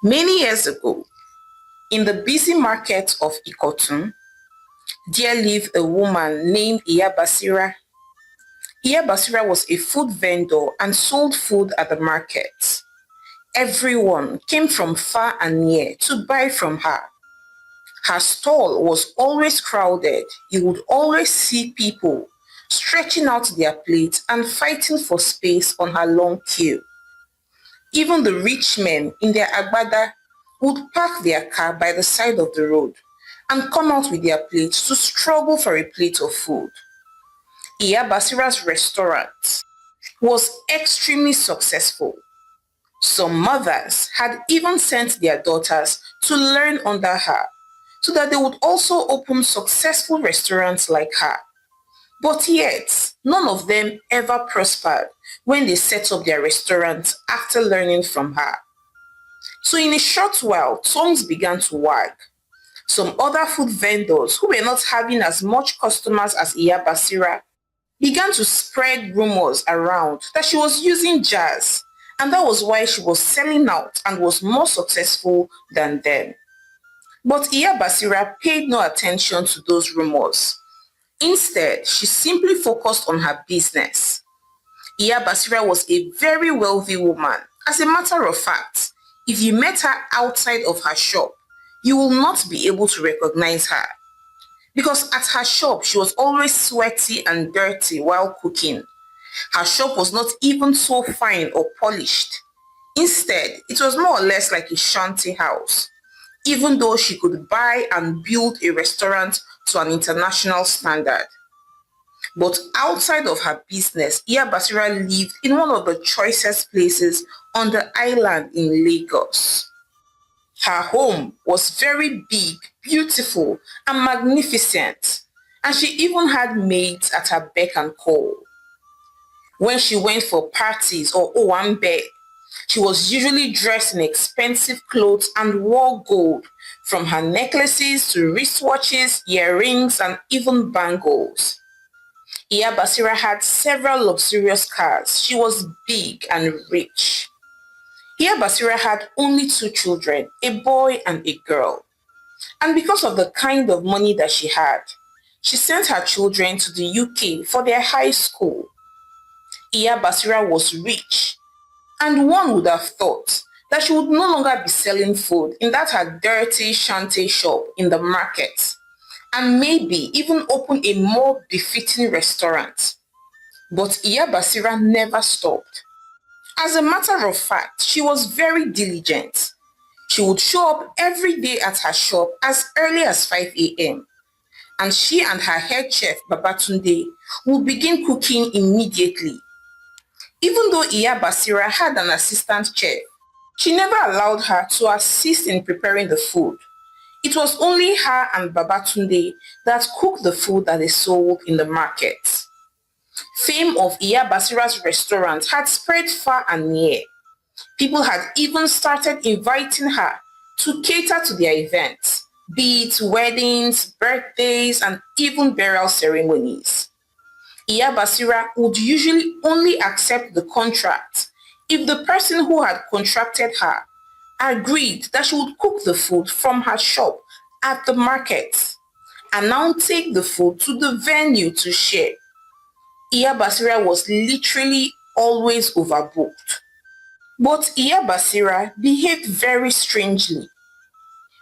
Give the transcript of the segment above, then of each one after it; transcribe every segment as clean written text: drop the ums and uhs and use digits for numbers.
Many years ago, in the busy market of Ikotun, there lived a woman named Iyabasira. Iyabasira was a food vendor and sold food at the market. Everyone came from far and near to buy from her. Her stall was always crowded. You would always see people stretching out their plates and fighting for space on her long queue. Even the rich men in their agbada would park their car by the side of the road and come out with their plates to struggle for a plate of food. Iya Basira's restaurant was extremely successful. Some mothers had even sent their daughters to learn under her so that they would also open successful restaurants like her. But yet, none of them ever prospered when they set up their restaurants after learning from her. So in a short while, tongues began to wag. Some other food vendors who were not having as much customers as Iya Basira began to spread rumors around that she was using jazz, and that was why she was selling out and was more successful than them. But Iya Basira paid no attention to those rumors. Instead, she simply focused on her business. Iya Basira was a very wealthy woman. As a matter of fact, if you met her outside of her shop, you will not be able to recognize her. Because at her shop, she was always sweaty and dirty while cooking. Her shop was not even so fine or polished. Instead, it was more or less like a shanty house, even though she could buy and build a restaurant to an international standard. But outside of her business, Iya Basira lived in one of the choicest places on the island in Lagos. Her home was very big, beautiful, and magnificent, and she even had maids at her beck and call. When she went for parties or owambe, she was usually dressed in expensive clothes and wore gold, from her necklaces to wristwatches, earrings, and even bangles. Iya Basira had several luxurious cars. She was big and rich. Iya Basira had only two children, a boy and a girl. And because of the kind of money that she had, she sent her children to the UK for their high school. Iya Basira was rich, and one would have thought that she would no longer be selling food in that her dirty shanty shop in the market, and maybe even open a more befitting restaurant. But Iya Basira never stopped. As a matter of fact, she was very diligent. She would show up every day at her shop as early as 5 a.m. And she and her head chef, Babatunde, would begin cooking immediately. Even though Iya Basira had an assistant chef, she never allowed her to assist in preparing the food. It was only her and Babatunde that cooked the food that they sold in the market. Fame of Iya Basira's restaurant had spread far and near. People had even started inviting her to cater to their events, be it weddings, birthdays, and even burial ceremonies. Iya Basira would usually only accept the contract if the person who had contracted her agreed that she would cook the food from her shop at the market and now take the food to the venue to share. Iya Basira was literally always overbooked. But Iya Basira behaved very strangely.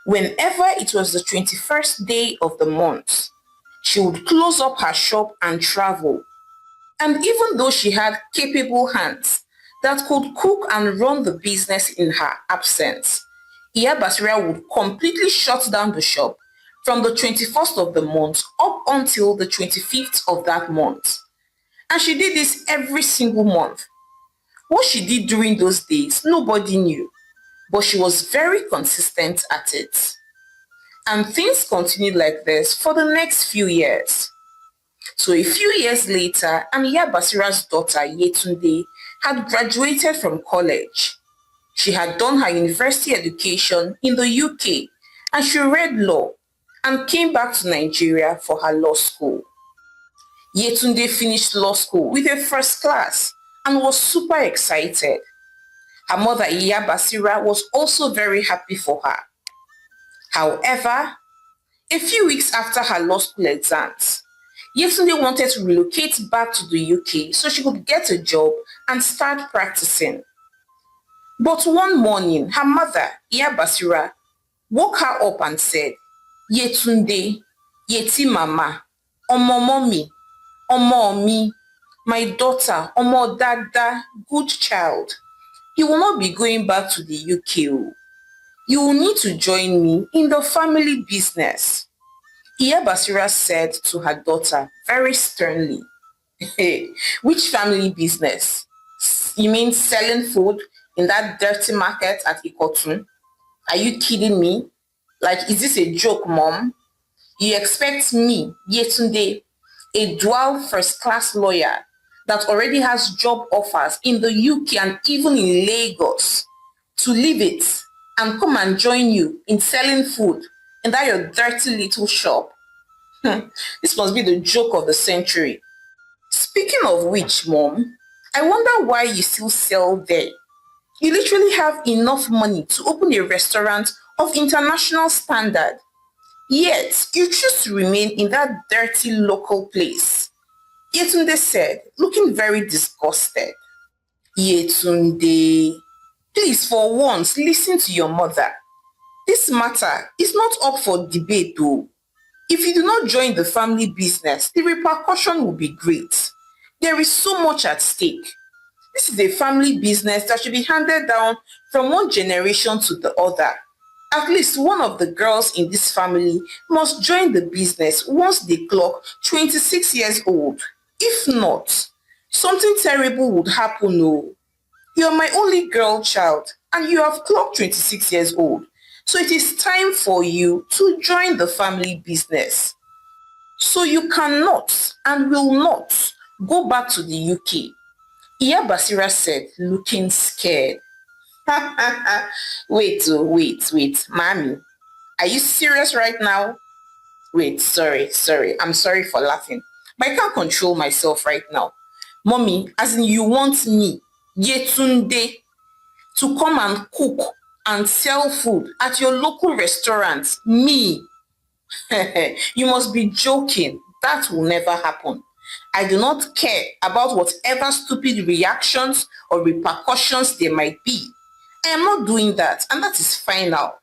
Whenever it was the 21st day of the month, she would close up her shop and travel. And even though she had capable hands that could cook and run the business in her absence, Iya Basira would completely shut down the shop from the 21st of the month up until the 25th of that month. And she did this every single month. What she did during those days, nobody knew, but she was very consistent at it. And things continued like this for the next few years. So a few years later, Iya Basira's daughter, Yetunde, had graduated from college. She had done her university education in the UK, and she read law and came back to Nigeria for her law school. Yetunde finished law school with a first class and was super excited. Her mother, Iya Basira, was also very happy for her. However, a few weeks after her law school exams, Yetunde wanted to relocate back to the UK so she could get a job and start practicing. But one morning, her mother, Iya Basira, woke her up and said, Yetunde, Yeti Mama, Omo Mommy, Omo Mi, my daughter, Omo Dada, good child. You will not be going back to the UK. Oh. You will need to join me in the family business. Iya Basira said to her daughter very sternly, hey, which family business? You mean selling food in that dirty market at Ikotun? Are you kidding me? Like, is this a joke, mom? You expect me, Yetunde, a dual first-class lawyer that already has job offers in the UK and even in Lagos, to leave it and come and join you in selling food in that your dirty little shop? This must be the joke of the century. Speaking of which, mom, I wonder why you still sell there. You literally have enough money to open a restaurant of international standard. Yet, you choose to remain in that dirty local place. Yetunde said, looking very disgusted. Yetunde, please for once listen to your mother. This matter is not up for debate though. If you do not join the family business, the repercussion will be great. There is so much at stake. This is a family business that should be handed down from one generation to the other. At least one of the girls in this family must join the business once they clock 26 years old. If not, something terrible would happen. Oh. You're my only girl child and you have clocked 26 years old. So it is time for you to join the family business. So you cannot and will not go back to the UK. Iya Basira said, looking scared. Wait, oh, wait, mommy. Are you serious right now? Wait, sorry. I'm sorry for laughing. But I can't control myself right now. Mommy, as in you want me, Yetunde, to come and cook and sell food at your local restaurant. Me. You must be joking. That will never happen. I do not care about whatever stupid reactions or repercussions there might be. I am not doing that, and that is final.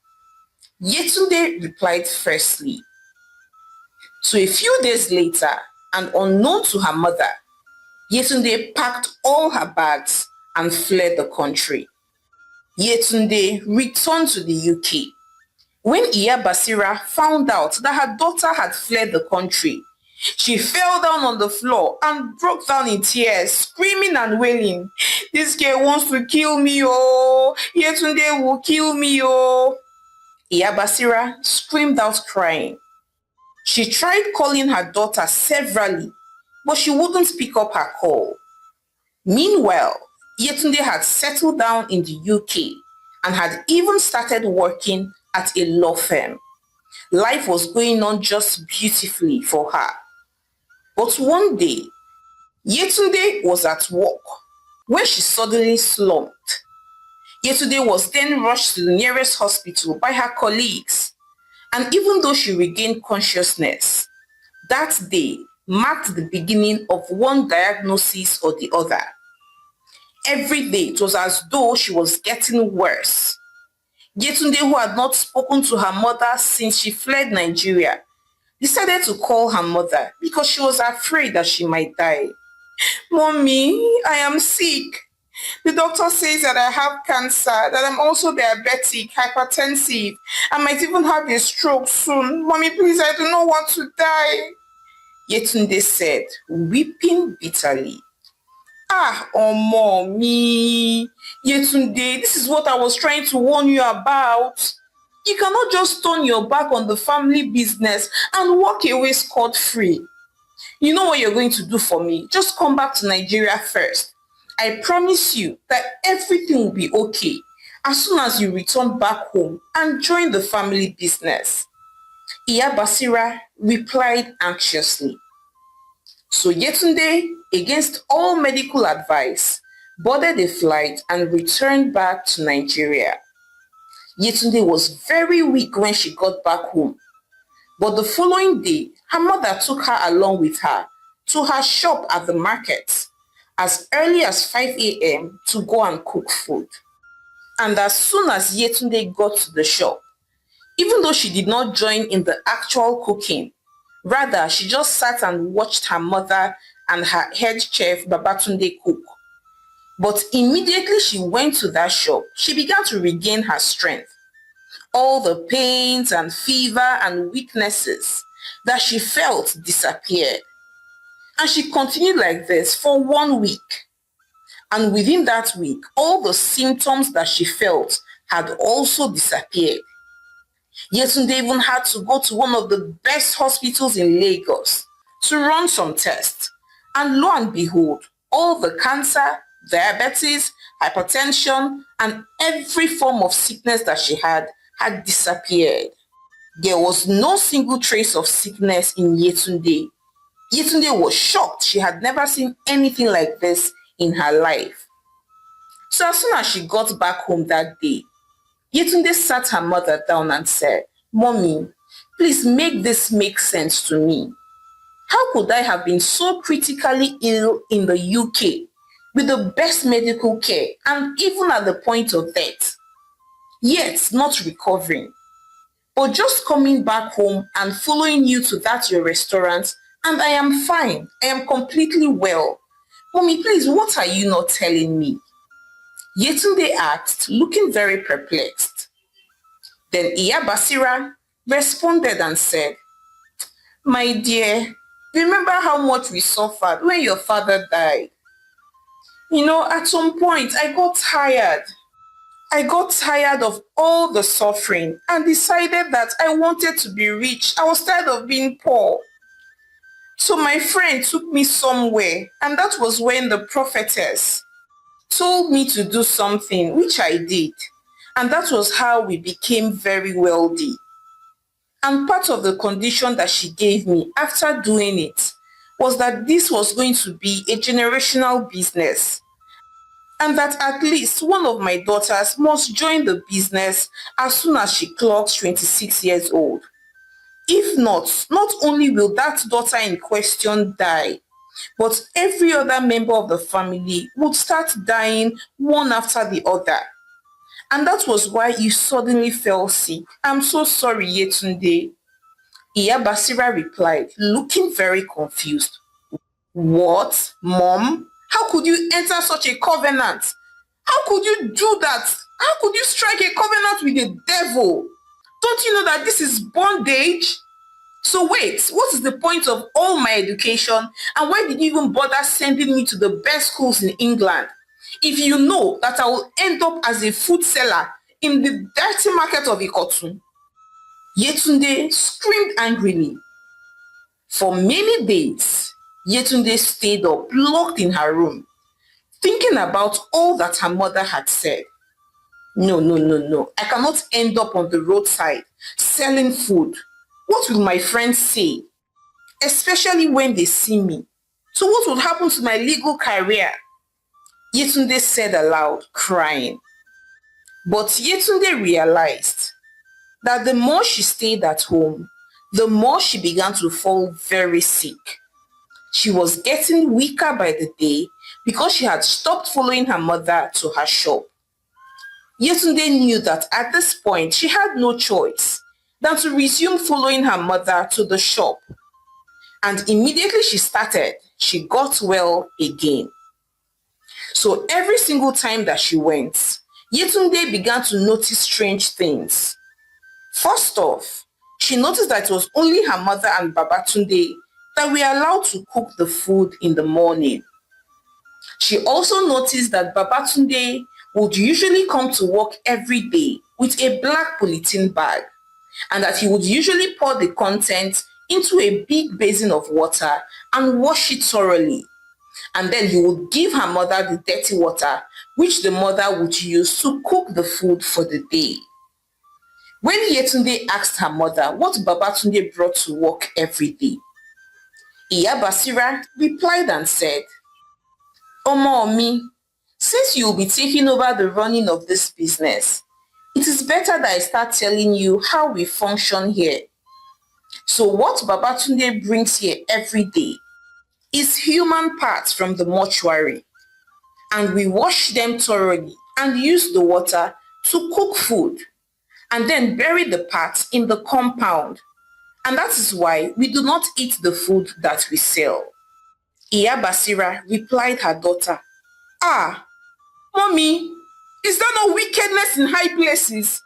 Yetunde replied firstly. So a few days later, and unknown to her mother, Yetunde packed all her bags and fled the country. Yetunde returned to the UK. When Iya Basira found out that her daughter had fled the country, she fell down on the floor and broke down in tears, screaming and wailing, "This girl wants to kill me, oh! Yetunde will kill me, oh!" Iya Basira screamed out crying. She tried calling her daughter severally, but she wouldn't pick up her call. Meanwhile, Yetunde had settled down in the UK and had even started working at a law firm. Life was going on just beautifully for her. But one day, Yetunde was at work when she suddenly slumped. Yetunde was then rushed to the nearest hospital by her colleagues. And even though she regained consciousness, that day marked the beginning of one diagnosis or the other. Every day it was as though she was getting worse. Yetunde, who had not spoken to her mother since she fled Nigeria, decided to call her mother because she was afraid that she might die. "Mommy, I am sick. The doctor says that I have cancer, that I'm also diabetic, hypertensive. I might even have a stroke soon. Mommy, please, I do not want to die," Yetunde said, weeping bitterly. "Ah, oh mommy, Yetunde, this is what I was trying to warn you about. You cannot just turn your back on the family business and walk away scot-free. You know what you're going to do for me? Just come back to Nigeria first. I promise you that everything will be okay as soon as you return back home and join the family business." Iya Basira replied anxiously. So Yetunde, against all medical advice, boarded a flight and returned back to Nigeria. Yetunde was very weak when she got back home, but the following day, her mother took her along with her to her shop at the market as early as 5 a.m. to go and cook food. And as soon as Yetunde got to the shop, even though she did not join in the actual cooking, rather she just sat and watched her mother and her head chef Babatunde cook. But immediately she went to that shop, she began to regain her strength. All the pains and fever and weaknesses that she felt disappeared. And she continued like this for 1 week. And within that week, all the symptoms that she felt had also disappeared. Yetunde even had to go to one of the best hospitals in Lagos to run some tests. And lo and behold, all the cancer, diabetes, hypertension, and every form of sickness that she had disappeared. There was no single trace of sickness in Yetunde. Yetunde was shocked. She had never seen anything like this in her life. So as soon as she got back home that day, Yetunde sat her mother down and said, "Mommy, please make this make sense to me. How could I have been so critically ill in the UK with the best medical care and even at the point of death, yet not recovering? But just coming back home and following you to that your restaurant, and I am fine. I am completely well. Mommy, please, what are you not telling me?" Yetunde asked, looking very perplexed. Then Iya Basira responded and said, "My dear, remember how much we suffered when your father died? At some point I got tired. I got tired of all the suffering and decided that I wanted to be rich. I was tired of being poor. So my friend took me somewhere, and that was when the prophetess told me to do something, which I did. And that was how we became very wealthy. And part of the condition that she gave me after doing it was that this was going to be a generational business, and that at least one of my daughters must join the business as soon as she clocks 26 years old. If not only will that daughter in question die, but every other member of the family would start dying one after the other. And that was why you suddenly fell sick. I'm so sorry, Yetunde." Iya Basira replied, looking very confused. "What, Mom? How could you enter such a covenant? How could you do that? How could you strike a covenant with the devil? Don't you know that this is bondage? So wait, what is the point of all my education, and why did you even bother sending me to the best schools in England if you know that I will end up as a food seller in the dirty market of Ikotun?" Yetunde screamed angrily. For many days, Yetunde stayed up, locked in her room, thinking about all that her mother had said. No, no, no, no. I cannot end up on the roadside selling food. What will my friends say? Especially when they see me. So what will happen to my legal career? Yetunde said aloud, crying. But Yetunde realized that the more she stayed at home, the more she began to fall very sick. She was getting weaker by the day because she had stopped following her mother to her shop. Yetunde knew that at this point she had no choice than to resume following her mother to the shop. And immediately she got well again. So every single time that she went, Yetunde began to notice strange things. First off, she noticed that it was only her mother and Babatunde that were allowed to cook the food in the morning. She also noticed that Babatunde would usually come to work every day with a black polythene bag, and that he would usually pour the contents into a big basin of water and wash it thoroughly. And then he would give her mother the dirty water, which the mother would use to cook the food for the day. When Yetunde asked her mother what Babatunde brought to work every day, Iya Basira replied and said, "Omo mi, Since you will be taking over the running of this business, it is better that I start telling you how we function here. So what Babatunde brings here every day is human parts from the mortuary, and we wash them thoroughly and use the water to cook food and then bury the parts in the compound. And that is why we do not eat the food that we sell. Iya Basira replied her daughter, "Ah, mommy, is there no wickedness in high places?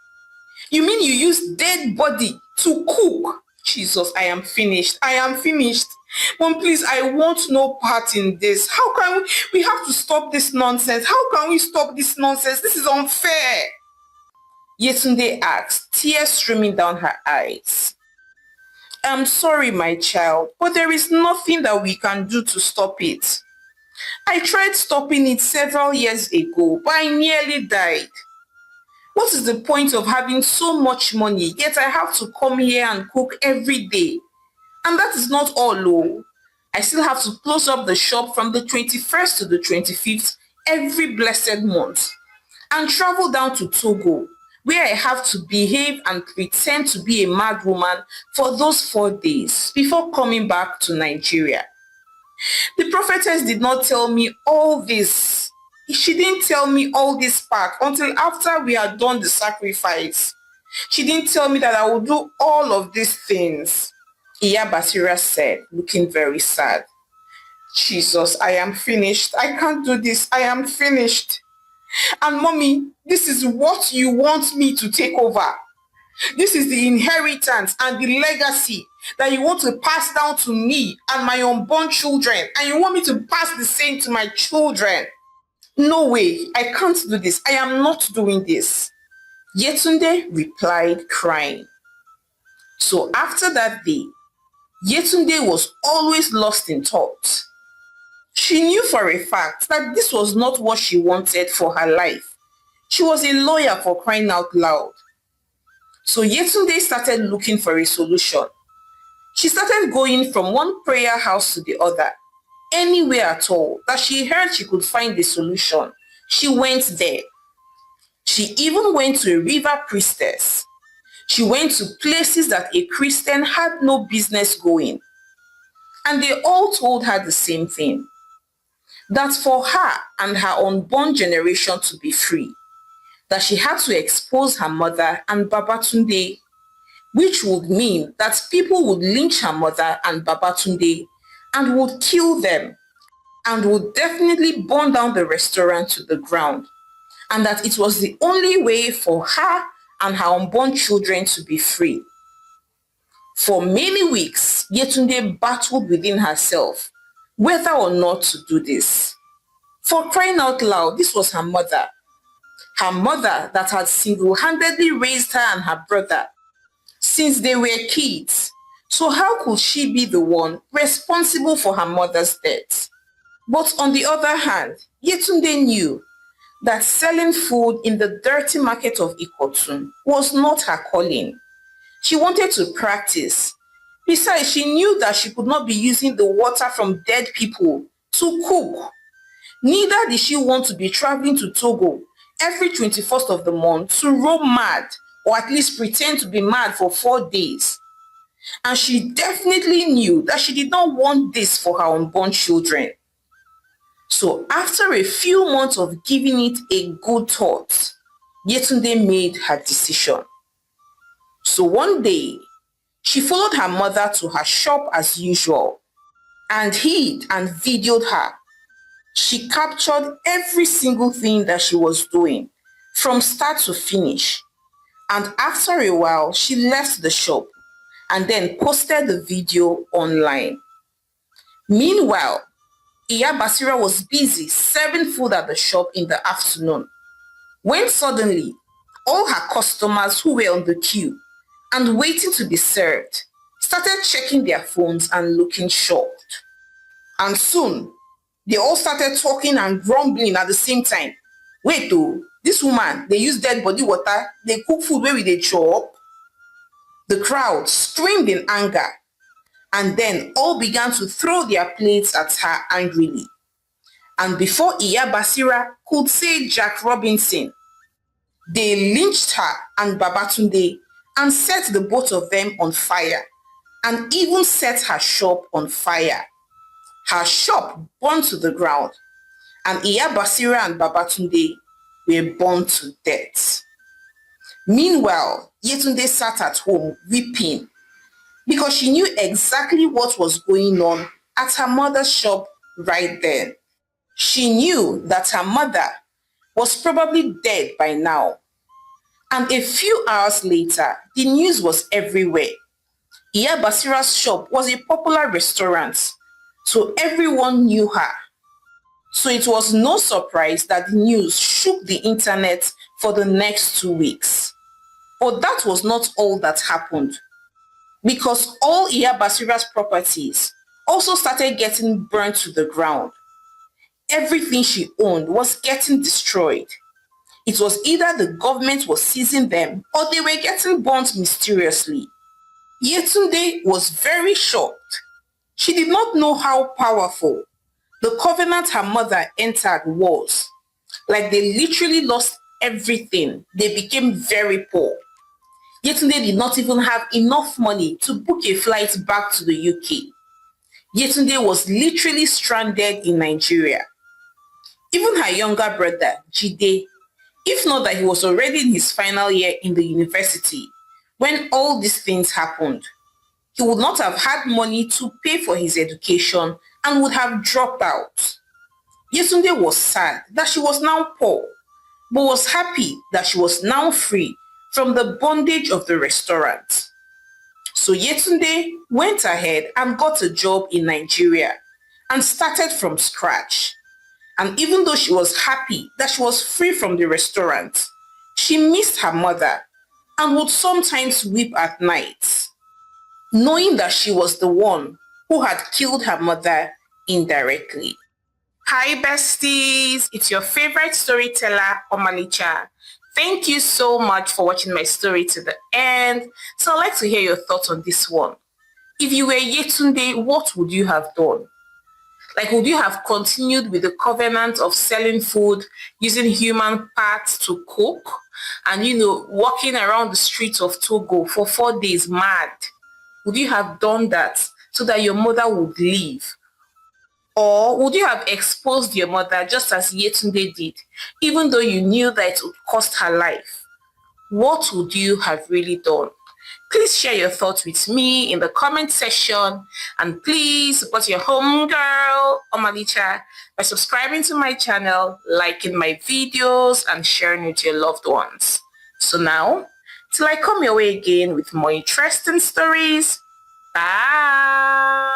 You mean you use dead body to cook? Jesus, I am finished. I am finished. Mom, please, I want no part in this. How can we have to stop this nonsense? How can we stop this nonsense? This is unfair." Yetunde asked, tears streaming down her eyes. "I'm sorry, my child, but there is nothing that we can do to stop it. I tried stopping it several years ago, but I nearly died. What is the point of having so much money, yet I have to come here and cook every day? And that is not all, oh. I still have to close up the shop from the 21st to the 25th every blessed month and travel down to Togo, where I have to behave and pretend to be a mad woman for those 4 days before coming back to Nigeria. The prophetess did not tell me all this. She didn't tell me all this part until after we had done the sacrifice. She didn't tell me that I would do all of these things." Iya Basira said, looking very sad. "Jesus, I am finished. I can't do this. I am finished. And mommy, this is what you want me to take over. This is the inheritance and the legacy that you want to pass down to me and my unborn children, and you want me to pass the same to my children. No way, I can't do this. I am not doing this." Yetunde replied, crying. So after that day, Yetunde was always lost in thought. She knew for a fact that this was not what she wanted for her life. She was a lawyer, for crying out loud. So Yetunde started looking for a solution. She started going from one prayer house to the other. Anywhere at all that she heard she could find a solution, she went there. She even went to a river priestess. She went to places that a Christian had no business going. And they all told her the same thing, that for her and her unborn generation to be free, that she had to expose her mother and Babatunde, which would mean that people would lynch her mother and Babatunde and would kill them and would definitely burn down the restaurant to the ground, and that it was the only way for her and her unborn children to be free. For many weeks, Yetunde battled within herself whether or not to do this. For crying out loud, this was her mother that had single-handedly raised her and her brother since they were kids. So how could she be the one responsible for her mother's death? But on the other hand, Yetunde knew that selling food in the dirty market of Ikotun was not her calling. She wanted to practice. Besides, she knew that she could not be using the water from dead people to cook. Neither did she want to be traveling to Togo every 21st of the month to roam mad, or at least pretend to be mad for 4 days. And she definitely knew that she did not want this for her unborn children. So after a few months of giving it a good thought, Yetunde made her decision. So one day, she followed her mother to her shop as usual and hid and videoed her. She captured every single thing that she was doing from start to finish. And after a while, she left the shop and then posted the video online. Meanwhile, Iya Basira was busy serving food at the shop in the afternoon, when suddenly all her customers who were on the queue and waiting to be served started checking their phones and looking shocked. And soon, they all started talking and grumbling at the same time. Wait oh, this woman, they use dead body water, they cook food where we dey chop. The crowd screamed in anger, and then all began to throw their plates at her angrily. And before Iya Basira could say Jack Robinson, they lynched her and Babatunde and set the both of them on fire and even set her shop on fire. Her shop burned to the ground and Iya Basira and Babatunde were burned to death. Meanwhile, Yetunde sat at home weeping because she knew exactly what was going on at her mother's shop right then. She knew that her mother was probably dead by now. And a few hours later, the news was everywhere. Iya Basira's shop was a popular restaurant, so everyone knew her. So it was no surprise that the news shook the internet for the next 2 weeks. But that was not all that happened, because all Iya Basira's properties also started getting burned to the ground. Everything she owned was getting destroyed. It was either the government was seizing them or they were getting burnt mysteriously. Yetunde was very shocked. She did not know how powerful the covenant her mother entered was. Like, they literally lost everything. They became very poor. Yetunde did not even have enough money to book a flight back to the UK. Yetunde was literally stranded in Nigeria. Even her younger brother, Jide, if not that he was already in his final year in the university when all these things happened, he would not have had money to pay for his education and would have dropped out. Yetunde was sad that she was now poor, but was happy that she was now free from the bondage of the restaurant. So Yetunde went ahead and got a job in Nigeria and started from scratch. And even though she was happy that she was free from the restaurant, she missed her mother and would sometimes weep at night, knowing that she was the one who had killed her mother indirectly. Hi besties, it's your favorite storyteller, Omalicha. Thank you so much for watching my story to the end. So I'd like to hear your thoughts on this one. If you were Yetunde, what would you have done? Like, would you have continued with the covenant of selling food, using human parts to cook, and, walking around the streets of Togo for 4 days mad? Would you have done that so that your mother would leave? Or would you have exposed your mother just as Yetunde did, even though you knew that it would cost her life? What would you have really done? Please share your thoughts with me in the comment section, and please support your homegirl, Omalicha, by subscribing to my channel, liking my videos, and sharing with your loved ones. So now, till I come your way again with more interesting stories, bye!